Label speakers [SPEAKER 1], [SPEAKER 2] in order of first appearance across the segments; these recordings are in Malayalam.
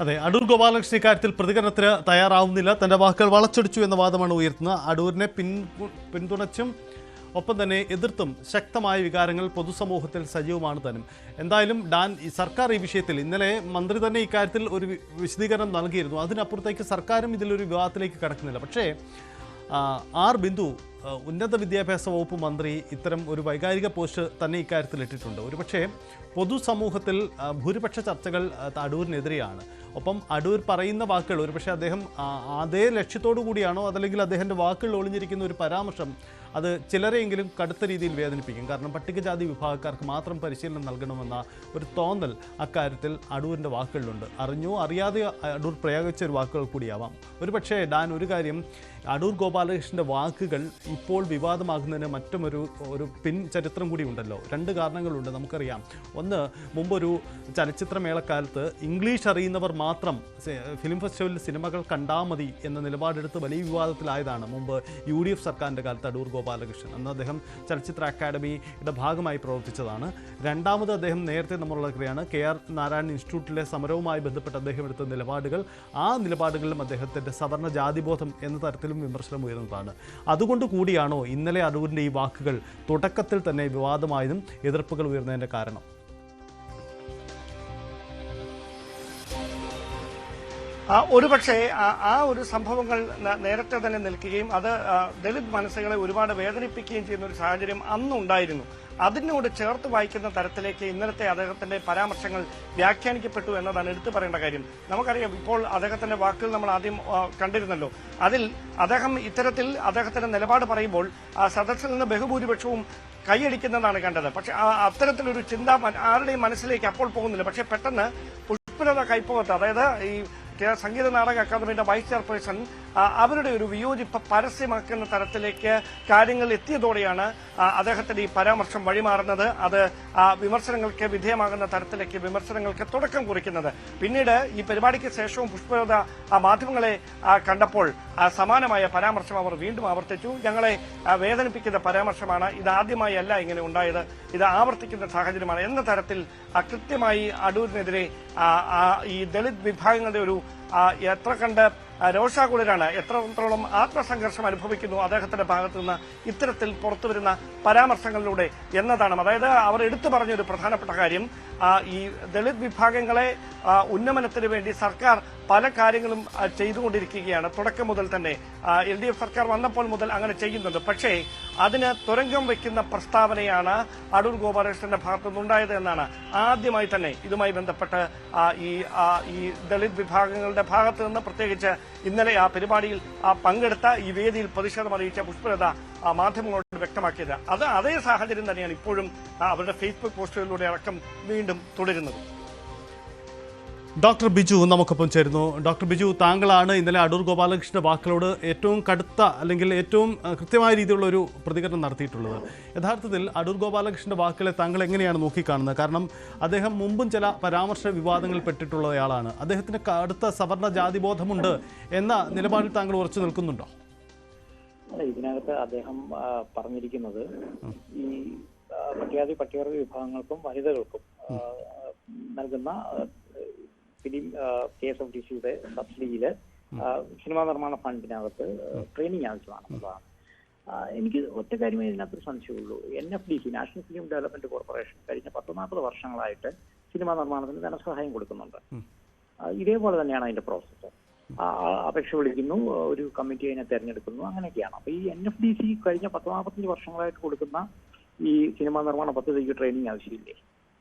[SPEAKER 1] അതെ, അടൂർ ഗോപാലകൃഷ്ണൻ ഇക്കാര്യത്തിൽ പ്രതികരണത്തിന് തയ്യാറാവുന്നില്ല. തന്റെ വാക്കുകൾ വളച്ചൊടിച്ചു എന്ന വാദമാണ് ഉയർത്തുന്നത്. അടൂരിനെ പിന്തുണച്ചും ഒപ്പം തന്നെ എതിർത്തും ശക്തമായ വികാരങ്ങൾ പൊതുസമൂഹത്തിൽ സജീവമാണ് താനും. എന്തായാലും ഡാൻ, സർക്കാർ ഈ വിഷയത്തിൽ ഇന്നലെ മന്ത്രി തന്നെ ഇക്കാര്യത്തിൽ ഒരു വിശദീകരണം നൽകിയിരുന്നു. അതിനപ്പുറത്തേക്ക് സർക്കാരും ഇതിലൊരു വിവാദത്തിലേക്ക് കടക്കുന്നില്ല. പക്ഷേ ആർ ബിന്ദു, ഉന്നത വിദ്യാഭ്യാസ വകുപ്പ് മന്ത്രി, ഇത്തരം ഒരു വൈകാരിക പോസ്റ്റ് തന്നെ ഇക്കാര്യത്തിൽ ഇട്ടിട്ടുണ്ട്. ഒരുപക്ഷേ പൊതുസമൂഹത്തിൽ ഭൂരിപക്ഷ ചർച്ചകൾ അടൂരിനെതിരെയാണ്. ഒപ്പം അടൂർ പറയുന്ന വാക്കുകൾ ഒരുപക്ഷെ അദ്ദേഹം അതേ ലക്ഷ്യത്തോടു കൂടിയാണോ, അതല്ലെങ്കിൽ അദ്ദേഹത്തിൻ്റെ വാക്കുകളിൽ ഒളിഞ്ഞിരിക്കുന്ന ഒരു പരാമർശം അത് ചിലരെയെങ്കിലും കടുത്ത രീതിയിൽ വേദനിപ്പിക്കും. കാരണം പട്ടികജാതി വിഭാഗക്കാർക്ക് മാത്രം പരിശീലനം നൽകണമെന്ന ഒരു തോന്നൽ അക്കാര്യത്തിൽ അടൂരിൻ്റെ വാക്കുകളിലുണ്ട്. അറിഞ്ഞോ അറിയാതെ അടൂർ പ്രയോഗിച്ച ഒരു വാക്കുകൾ കൂടിയാവാം. ഒരുപക്ഷേ ഡാൻ, ഒരു കാര്യം, അടൂർ ഗോപാലകൃഷ്ണൻ്റെ വാക്കുകൾ ഇപ്പോൾ വിവാദമാകുന്നതിന് ഒരു പിൻ ചരിത്രം കൂടി ഉണ്ടല്ലോ. രണ്ട് കാരണങ്ങളുണ്ട്, നമുക്കറിയാം. ഒന്ന്, മുമ്പൊരു ചലച്ചിത്രമേളക്കാലത്ത് ഇംഗ്ലീഷ് അറിയുന്നവർ മാത്രം ഫിലിം ഫെസ്റ്റിവലിൽ സിനിമകൾ കണ്ടാൽ മതി എന്ന നിലപാടെടുത്ത് വലിയ വിവാദത്തിലായതാണ് മുമ്പ് UDF സർക്കാരിൻ്റെ കാലത്ത് അടൂർ ഗോപാലകൃഷ്ണൻ. അന്ന് അദ്ദേഹം ചലച്ചിത്ര അക്കാദമിയുടെ ഭാഗമായി പ്രവർത്തിച്ചതാണ്. രണ്ടാമത്, അദ്ദേഹം നേരത്തെ നമ്മളുള്ളവരെയാണ് KR നാരായണൻ ഇൻസ്റ്റിറ്റ്യൂട്ടിലെ സമരവുമായി ബന്ധപ്പെട്ട് അദ്ദേഹം എടുത്ത നിലപാടുകൾ, ആ നിലപാടുകളിലും അദ്ദേഹത്തിൻ്റെ സവർണ ജാതിബോധം എന്ന തരത്തിലും വിമർശനം ഉയർന്നതാണ്. അതുകൊണ്ട് കൂടിയാണോ ഇന്നലെ അടൂരിൻ്റെ ഈ വാക്കുകൾ തുടക്കത്തിൽ തന്നെ വിവാദമായതും എതിർപ്പുകൾ ഉയർന്നതിൻ്റെ കാരണം?
[SPEAKER 2] ഒരുപക്ഷെ ആ ഒരു സംഭവങ്ങൾ നേരത്തെ തന്നെ നിൽക്കുകയും അത് ദളിത് മനസ്സുകളെ ഒരുപാട് വേദനിപ്പിക്കുകയും ചെയ്യുന്ന ഒരു സാഹചര്യം അന്നുണ്ടായിരുന്നു. അതിനോട് ചേർത്ത് വായിക്കുന്ന തരത്തിലേക്ക് ഇന്നലത്തെ അദ്ദേഹത്തിന്റെ പരാമർശങ്ങൾ വ്യാഖ്യാനിക്കപ്പെട്ടു എന്നതാണ് എടുത്തു പറയേണ്ട കാര്യം. നമുക്കറിയാം, ഇപ്പോൾ അദ്ദേഹത്തിന്റെ വാക്കുകൾ നമ്മൾ ആദ്യം കണ്ടിരുന്നല്ലോ. അതിൽ അദ്ദേഹം ഇത്തരത്തിൽ അദ്ദേഹത്തിന്റെ നിലപാട് പറയുമ്പോൾ സദസ്സിൽ നിന്ന് ബഹുഭൂരിപക്ഷവും കൈയടിക്കുന്നതാണ് കണ്ടത്. പക്ഷെ അത്തരത്തിലൊരു ചിന്ത ആരുടെയും മനസ്സിലേക്ക് അപ്പോൾ പോകുന്നില്ല. പക്ഷെ പെട്ടെന്ന് പുഷ്പലത കൈപ്പകത്ത്, അതായത് ഈ സംഗീത നാടക അക്കാദമിയുടെ വൈസ് ചെയർപേഴ്സൺ അവരുടെ ഒരു വിയോജിപ്പ് പരസ്യമാക്കുന്ന തരത്തിലേക്ക് കാര്യങ്ങൾ എത്തിയതോടെയാണ് അദ്ദേഹത്തിന്റെ ഈ പരാമർശം വഴിമാറുന്നത്. അത് വിമർശനങ്ങൾക്ക് വിധേയമാകുന്ന തരത്തിലേക്ക് വിമർശനങ്ങൾക്ക് തുടക്കം കുറിക്കുന്നത്. പിന്നീട് ഈ പരിപാടിക്ക് ശേഷവും പുഷ്പലത മാധ്യമങ്ങളെ കണ്ടപ്പോൾ സമാനമായ പരാമർശം അവർ വീണ്ടും ആവർത്തിച്ചു. ഞങ്ങളെ വേദനിപ്പിക്കുന്ന പരാമർശമാണ്, ഇതാദ്യമായി അല്ല ഇങ്ങനെ ഉണ്ടായത്, ഇത് ആവർത്തിക്കുന്ന സാഹചര്യമാണ് എന്ന തരത്തിൽ കൃത്യമായി അടൂരിനെതിരെ ഈ ദളിത് വിഭാഗങ്ങളുടെ ഒരു എത്ര കണ്ട് രോഷാകുലരാണ്, എത്രത്തോളം ആത്മസംഘർഷം അനുഭവിക്കുന്നു അദ്ദേഹത്തിന്റെ ഭാഗത്തു നിന്ന് ഇത്തരത്തിൽ പുറത്തുവരുന്ന പരാമർശങ്ങളിലൂടെ എന്നതാണ്. അതായത് അവർ എടുത്തു പറഞ്ഞൊരു പ്രധാനപ്പെട്ട കാര്യം, ഈ ദളിത് വിഭാഗങ്ങളെ ഉന്നമനത്തിന് വേണ്ടി സർക്കാർ പല കാര്യങ്ങളും ചെയ്തുകൊണ്ടിരിക്കുകയാണ്. തുടക്കം മുതൽ തന്നെ LDF സർക്കാർ വന്നപ്പോൾ മുതൽ അങ്ങനെ ചെയ്യുന്നുണ്ട്. പക്ഷേ അതിന് തുരങ്കം വയ്ക്കുന്ന പ്രസ്താവനയാണ് അടൂർ ഗോപാലകൃഷ്ണന്റെ ഭാഗത്തുനിന്നുണ്ടായത് എന്നാണ് ആദ്യമായി തന്നെ ഇതുമായി ബന്ധപ്പെട്ട് ഈ ദളിത് വിഭാഗങ്ങളുടെ ഭാഗത്തു നിന്ന്, പ്രത്യേകിച്ച് ഇന്നലെ ആ പരിപാടിയിൽ പങ്കെടുത്ത ഈ വേദിയിൽ പ്രതിഷേധം അറിയിച്ച പുഷ്പലത മാധ്യമങ്ങളോട് വ്യക്തമാക്കിയത്. അതേ സാഹചര്യം തന്നെയാണ് ഇപ്പോഴും അവരുടെ ഫേസ്ബുക്ക് പോസ്റ്റുകളിലൂടെ അടക്കം വീണ്ടും തുടരുന്നത്.
[SPEAKER 1] ഡോക്ടർ ബിജു നമുക്കൊപ്പം ചേരുന്നു. ഡോക്ടർ ബിജു, താങ്കളാണ് ഇന്നലെ അടൂർ ഗോപാലകൃഷ്ണന്റെ വാക്കുകളോട് ഏറ്റവും കടുത്ത, അല്ലെങ്കിൽ ഏറ്റവും കൃത്യമായ രീതിയിലുള്ള ഒരു പ്രതികരണം നടത്തിയിട്ടുള്ളത്. യഥാർത്ഥത്തിൽ അടൂർ ഗോപാലകൃഷ്ണന്റെ വാക്കുകളെ താങ്കൾ എങ്ങനെയാണ് നോക്കിക്കാണുന്നത്? കാരണം അദ്ദേഹം മുമ്പും ചില പരാമർശ വിവാദങ്ങളിൽ പെട്ടിട്ടുള്ളയാളാണ്. അദ്ദേഹത്തിന് കടുത്ത സവർണ ജാതിബോധമുണ്ട് എന്ന നിലപാടിൽ താങ്കൾ ഉറച്ചു നിൽക്കുന്നുണ്ടോ?
[SPEAKER 3] അല്ല, ഇതിനകത്ത് അദ്ദേഹം പറഞ്ഞിരിക്കുന്നത് ഈ പട്ടികവർഗ വിഭാഗങ്ങൾക്കും വനിതകൾക്കും നൽകുന്ന ഫിലിം KSFDCയുടെ സബ്സിഡിയില് സിനിമാ നിർമ്മാണ ഫണ്ടിനകത്ത് ട്രെയിനിങ് ആവശ്യമാണെന്നുള്ളതാണ്. എനിക്ക് ഒറ്റ കാര്യമേ ഇതിനകത്തൊരു സംശയമുള്ളൂ. NFDC, national film development corporation, കഴിഞ്ഞ 10-40 വർഷങ്ങളായിട്ട് സിനിമാ നിർമ്മാണത്തിന് ധനസഹായം കൊടുക്കുന്നുണ്ട്. ഇതേപോലെ തന്നെയാണ് അതിന്റെ പ്രോസസ്സ്. അപേക്ഷ വിളിക്കുന്നു, ഒരു കമ്മിറ്റി അതിനെ തെരഞ്ഞെടുക്കുന്നു, അങ്ങനെയൊക്കെയാണ്. അപ്പൊ ഈ NFDC കഴിഞ്ഞ 10-45 വർഷങ്ങളായിട്ട് കൊടുക്കുന്ന ഈ സിനിമാ നിർമ്മാണ പദ്ധതിക്ക് ട്രെയിനിങ് ആവശ്യമില്ലേ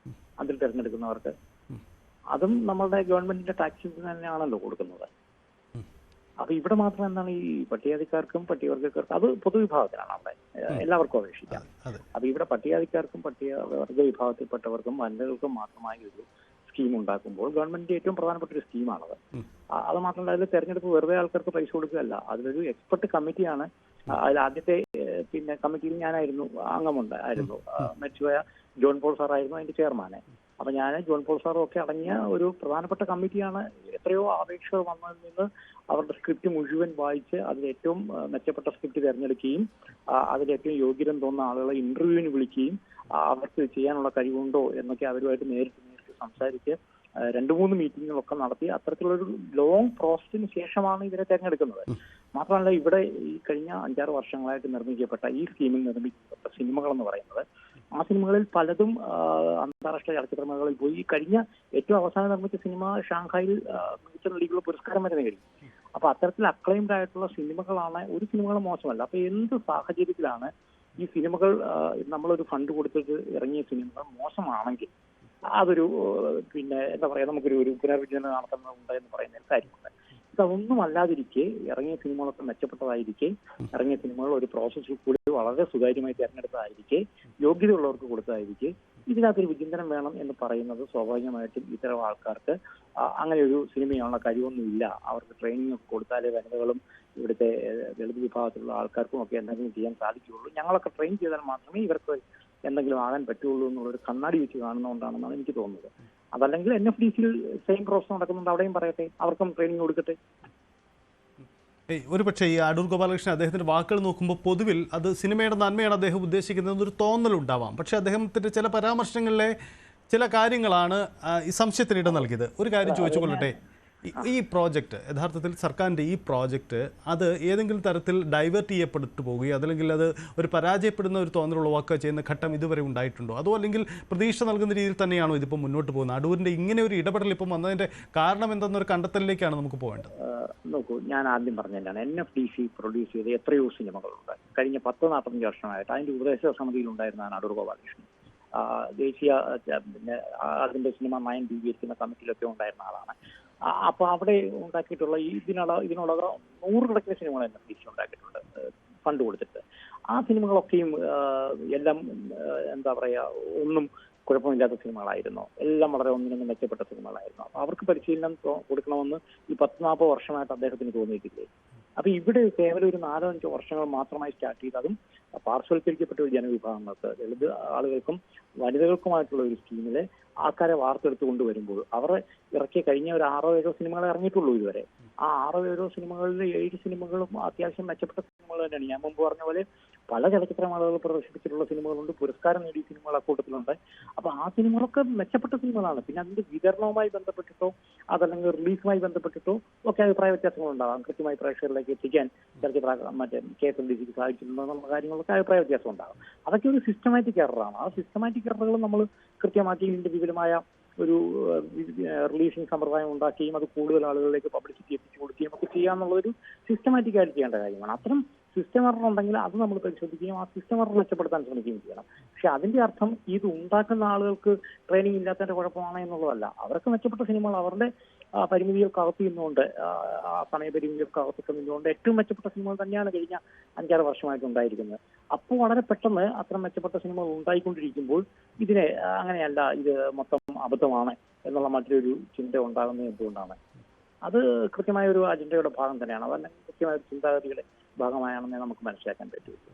[SPEAKER 3] അതിൽ തെരഞ്ഞെടുക്കുന്നവർക്ക്? അതും നമ്മളുടെ ഗവൺമെന്റിന്റെ ടാക്സിൽ തന്നെയാണല്ലോ കൊടുക്കുന്നത്. അപ്പൊ ഇവിടെ മാത്രം എന്താണ് ഈ പട്ടികജാതിക്കാർക്കും പട്ടികവർഗക്കാർക്കും, അത് പൊതുവിഭാഗത്തിനാണ് അവിടെ എല്ലാവർക്കും അപേക്ഷിക്കാം. അപ്പൊ ഇവിടെ പട്ടികജാതിക്കാർക്കും പട്ടികവർഗ വിഭാഗത്തിൽപ്പെട്ടവർക്കും വനിതകൾക്കും മാത്രമായി ഒരു സ്കീം ഉണ്ടാക്കുമ്പോൾ ഗവൺമെന്റിന്റെ ഏറ്റവും പ്രധാനപ്പെട്ട ഒരു സ്കീമാണത്. അത് മാത്രമല്ല, അതിൽ തെരഞ്ഞെടുപ്പ് വെറുതെ ആൾക്കാർക്ക് പൈസ കൊടുക്കുകയല്ല, അതിലൊരു എക്സ്പെർട്ട് കമ്മിറ്റിയാണ്. അതിൽ ആദ്യത്തെ കമ്മിറ്റിയിൽ ഞാനായിരുന്നു അംഗമുണ്ടായിരുന്നു. മരിച്ചുപോയ ജോൺ പോൾ സാറായിരുന്നു അതിന്റെ ചെയർമാന്. അപ്പൊ ഞാൻ ജോൺ പോൾ സാറും ഒക്കെ അടങ്ങിയ ഒരു പ്രധാനപ്പെട്ട കമ്മിറ്റിയാണ്. എത്രയോ അപേക്ഷകൾ വന്നതിൽ നിന്ന് അവരുടെ സ്ക്രിപ്റ്റ് മുഴുവൻ വായിച്ച് അതിൽ ഏറ്റവും മെച്ചപ്പെട്ട സ്ക്രിപ്റ്റ് തിരഞ്ഞെടുക്കുകയും അതിൽ ഏറ്റവും യോഗ്യരെന്ന് തോന്നുന്ന ആളുകളെ ഇന്റർവ്യൂവിന് വിളിക്കുകയും അവർക്ക് ചെയ്യാനുള്ള കഴിവുണ്ടോ എന്നൊക്കെ അവരുമായിട്ട് നേരിട്ട് സംസാരിച്ച് രണ്ട് മൂന്ന് മീറ്റിങ്ങുകളൊക്കെ നടത്തി അത്തരത്തിലുള്ളൊരു ലോങ് പ്രോസസ്സിന് ശേഷമാണ് ഇവരെ തെരഞ്ഞെടുക്കുന്നത്. മാത്രമല്ല ഇവിടെ ഈ കഴിഞ്ഞ 5-6 വർഷങ്ങളായിട്ട് നിർമ്മിക്കപ്പെട്ട ഈ സ്കീമിൽ നിർമ്മിക്കപ്പെട്ട സിനിമകൾ എന്ന് പറയുന്നത് ആ സിനിമകളിൽ പലതും അന്താരാഷ്ട്ര ചലച്ചിത്രമേളകളിൽ പോയി. ഈ കഴിഞ്ഞ ഏറ്റവും അവസാനം നിർമ്മിച്ച സിനിമ ഷാങ്ഹായിൽ മികച്ച നടിക്കുള്ള പുരസ്കാരം വരെ നേടി. അപ്പൊ അത്തരത്തിൽ അക്ലൈംഡ് ആയിട്ടുള്ള സിനിമകളാണ്, ഒരു സിനിമകളും മോശമല്ല. അപ്പൊ എന്ത് സാഹചര്യത്തിലാണ് ഈ സിനിമകൾ നമ്മളൊരു ഫണ്ട് കൊടുത്തിട്ട് ഇറങ്ങിയ സിനിമകൾ മോശമാണെങ്കിൽ അതൊരു പിന്നെ എന്താ പറയാ, നമുക്കൊരു പുനർവിചിന്തനം നടത്തുന്നുണ്ട് എന്ന് പറയുന്ന കാര്യമുണ്ട്. ഇതൊന്നും അല്ലാതിരിക്കെ ഇറങ്ങിയ സിനിമകളൊക്കെ മെച്ചപ്പെട്ടതായിരിക്കെ, ഇറങ്ങിയ സിനിമകൾ ഒരു പ്രോസസ്സിൽ കൂടി വളരെ സുതാര്യമായി തിരഞ്ഞെടുത്തതായിരിക്കെ, യോഗ്യതയുള്ളവർക്ക് കൊടുത്തതായിരിക്കെ, ഇതിനകത്തൊരു വിചിന്തനം വേണം എന്ന് പറയുന്നത് സ്വാഭാവികമായിട്ടും ഇത്തരം ആൾക്കാർക്ക് അങ്ങനെ ഒരു സിനിമയുള്ള കഴിവൊന്നുമില്ല. അവർക്ക് ട്രെയിനിങ് ഒക്കെ കൊടുത്താലേ വനിതകളും ഇവിടുത്തെ ദളിത് വിഭാഗത്തിലുള്ള ആൾക്കാർക്കും ഒക്കെ എന്തെങ്കിലും ചെയ്യാൻ സാധിക്കുകയുള്ളൂ, ഞങ്ങളൊക്കെ ട്രെയിൻ ചെയ്താൽ മാത്രമേ ഇവർക്ക് എന്തെങ്കിലും ആകാൻ പറ്റുള്ളൂ എന്നുള്ളൊരു കണ്ണാടി വെച്ച് കാണുന്നതുകൊണ്ടാണെന്നാണ് എനിക്ക് തോന്നുന്നത്. അതല്ലെങ്കിൽ NFDCയിൽ സെയിം പ്രോസസ് നടക്കുന്നുണ്ട്, അവിടെയും പറയട്ടെ, അവർക്കും ട്രെയിനിങ് കൊടുക്കട്ടെ.
[SPEAKER 1] ഒരു പക്ഷേ ഈ അടൂർ ഗോപാലകൃഷ്ണൻ അദ്ദേഹത്തിന്റെ വാക്കുകൾ നോക്കുമ്പോൾ പൊതുവിൽ അത് സിനിമയുടെ നന്മയാണ് അദ്ദേഹം ഉദ്ദേശിക്കുന്നത് ഒരു തോന്നലുണ്ടാവാം. പക്ഷേ അദ്ദേഹത്തിന്റെ ചില പരാമർശങ്ങളിലെ ചില കാര്യങ്ങളാണ് ഈ സംശയത്തിനിട നൽകിയത്. ഒരു കാര്യം ചോദിച്ചുകൊള്ളട്ടെ, ഈ പ്രോജക്റ്റ് യഥാർത്ഥത്തിൽ സർക്കാരിൻ്റെ ഈ പ്രോജക്റ്റ് അത് ഏതെങ്കിലും തരത്തിൽ ഡൈവേർട്ട് ചെയ്യപ്പെട്ടു പോവുകയോ അതല്ലെങ്കിൽ അത് ഒരു പരാജയപ്പെടുന്ന ഒരു തോന്നൽ ഉളവാക്കുക ചെയ്യുന്ന ഘട്ടം ഇതുവരെ ഉണ്ടായിട്ടുണ്ടോ? അതോ അല്ലെങ്കിൽ പ്രതീക്ഷ നൽകുന്ന രീതിയിൽ തന്നെയാണോ ഇതിപ്പോൾ മുന്നോട്ട് പോകുന്നത്? അടൂരിൻ്റെ ഇങ്ങനെ ഒരു ഇടപെടൽ ഇപ്പം വന്നതിൻ്റെ കാരണം എന്തെന്നൊരു കണ്ടെത്തലിലേക്കാണ് നമുക്ക് പോകേണ്ടത്.
[SPEAKER 3] നോക്കൂ, ഞാൻ ആദ്യം പറഞ്ഞതാണ് NFDC പ്രൊഡ്യൂസ് ചെയ്ത എത്രയോ സിനിമകളുണ്ട് കഴിഞ്ഞ 10-45 വർഷമായിട്ട്. അതിന്റെ ഉപദേശക സമിതിയിൽ ഉണ്ടായിരുന്നതാണ് അടൂർ ഗോപാലകൃഷ്ണൻ. ദേശീയ പിന്നെ അതിന്റെ സിനിമ നയം രൂപീകരിക്കുന്ന കമ്മിറ്റിയിലൊക്കെ ഉണ്ടായിരുന്ന ആളാണ്. അപ്പൊ അവിടെ ഉണ്ടാക്കിയിട്ടുള്ള ഇതിനുള്ള 100 കണക്കിന് സിനിമകൾ NFDC ഉണ്ടാക്കിയിട്ടുണ്ട് ഫണ്ട് കൊടുത്തിട്ട്. ആ സിനിമകളൊക്കെയും എല്ലാം എന്താ പറയാ, ഒന്നും കുഴപ്പമില്ലാത്ത സിനിമകളായിരുന്നു, എല്ലാം വളരെ ഒന്നിനൊന്നും മെച്ചപ്പെട്ട സിനിമകളായിരുന്നു. അപ്പൊ അവർക്ക് പരിശീലനം കൊടുക്കണമെന്ന് ഈ 10-40 വർഷമായിട്ട് അദ്ദേഹത്തിന് തോന്നിയിട്ടില്ലേ? അപ്പൊ ഇവിടെ കേവലം ഒരു 4-5 വർഷങ്ങൾ മാത്രമായി സ്റ്റാർട്ട് ചെയ്ത്, അതും പാർശ്വവൽക്കരിക്കപ്പെട്ട ഒരു ജനവിഭാഗങ്ങൾക്ക്, ദളിത് ആളുകൾക്കും വനിതകൾക്കുമായിട്ടുള്ള ഒരു സ്കീമില് ആൾക്കാരെ വാർത്തെടുത്ത് കൊണ്ടുവരുമ്പോൾ അവർ ഇറക്കിയ കഴിഞ്ഞ ഒരു 6-7 സിനിമകളെ ഇറങ്ങിയിട്ടുള്ളൂ ഇതുവരെ. ആ 6-7 സിനിമകളിൽ 7 സിനിമകളും അത്യാവശ്യം മെച്ചപ്പെട്ട സിനിമകൾ തന്നെയാണ്. ഞാൻ മുമ്പ് പറഞ്ഞ പോലെ പല ചലച്ചിത്രമേളകൾ പ്രദർശിപ്പിച്ചിട്ടുള്ള സിനിമകളുണ്ട്, പുരസ്കാരം നേടിയ സിനിമകൾ അക്കൂട്ടത്തിലുണ്ട്. അപ്പൊ ആ സിനിമകളൊക്കെ മെച്ചപ്പെട്ട സിനിമകളാണ്. പിന്നെ അതിന്റെ വിതരണവുമായി ബന്ധപ്പെട്ടിട്ടോ അതല്ലെങ്കിൽ റിലീസുമായി ബന്ധപ്പെട്ടിട്ടോ ഒക്കെ അഭിപ്രായ വ്യത്യാസങ്ങളുണ്ടാകാം. കൃത്യമായി പ്രേക്ഷകരിലേക്ക് എത്തിക്കാൻ ചലച്ചിത്ര മറ്റേ KSMDCക്ക് സാധിച്ചിട്ടുണ്ടോ എന്നുള്ള കാര്യങ്ങളൊക്കെ അഭിപ്രായ വ്യത്യാസം ഉണ്ടാകും. അതൊക്കെ ഒരു സിസ്റ്റമാറ്റിക് എററാണ്. ആ സിസ്റ്റമാറ്റിക് എററുകൾ നമ്മൾ കൃത്യമാക്കി ഇതിന്റെ വിപുലമായ ഒരു റിലീസിംഗ് സമ്പ്രദായം ഉണ്ടാക്കുകയും അത് കൂടുതൽ ആളുകളിലേക്ക് പബ്ലിസിറ്റി എത്തിച്ചു കൊടുക്കുകയും ഒക്കെ ചെയ്യാന്നുള്ളൊരു സിസ്റ്റമാറ്റിക് ആയിട്ട് ചെയ്യേണ്ട കാര്യമാണ്. അത്തരം സിസ്റ്റം എറർ ഉണ്ടെങ്കിൽ അത് നമ്മൾ പരിശോധിക്കുകയും ആ സിസ്റ്റം എറർ മെച്ചപ്പെടുത്താൻ ശ്രമിക്കുകയും ചെയ്യണം. പക്ഷെ അതിന്റെ അർത്ഥം ഇത് ഉണ്ടാക്കുന്ന ആളുകൾക്ക് ട്രെയിനിങ് ഇല്ലാത്തതിന്റെ കുഴപ്പമാണ് എന്നുള്ളതല്ല. അവർക്ക് മെച്ചപ്പെട്ട സിനിമകൾ അവരുടെ പരിമിതികൾക്ക് അകത്ത് നിന്നുകൊണ്ട്, സമയപരിമിതികൾക്ക് അകത്തൊക്കെ നിന്നുകൊണ്ട് ഏറ്റവും മെച്ചപ്പെട്ട സിനിമകൾ തന്നെയാണ് കഴിഞ്ഞ 5-6 വർഷമായിട്ട് ഉണ്ടായിരിക്കുന്നത്. അപ്പോൾ വളരെ പെട്ടെന്ന് അത്തരം മെച്ചപ്പെട്ട സിനിമകൾ ഉണ്ടായിക്കൊണ്ടിരിക്കുമ്പോൾ ഇതിനെ അങ്ങനെയല്ല, ഇത് മൊത്തം അബദ്ധമാണ് എന്നുള്ള മറ്റൊരു ചിന്ത ഉണ്ടാകുന്നത് എന്തുകൊണ്ടാണ്? അത് കൃത്യമായ ഒരു അജണ്ടയുടെ ഭാഗം തന്നെയാണ്. അതല്ലെങ്കിൽ കൃത്യമായ ചിന്താഗതിയുടെ ഭാഗമായാണെന്നേ നമുക്ക് മനസ്സിലാക്കാൻ പറ്റുള്ളൂ.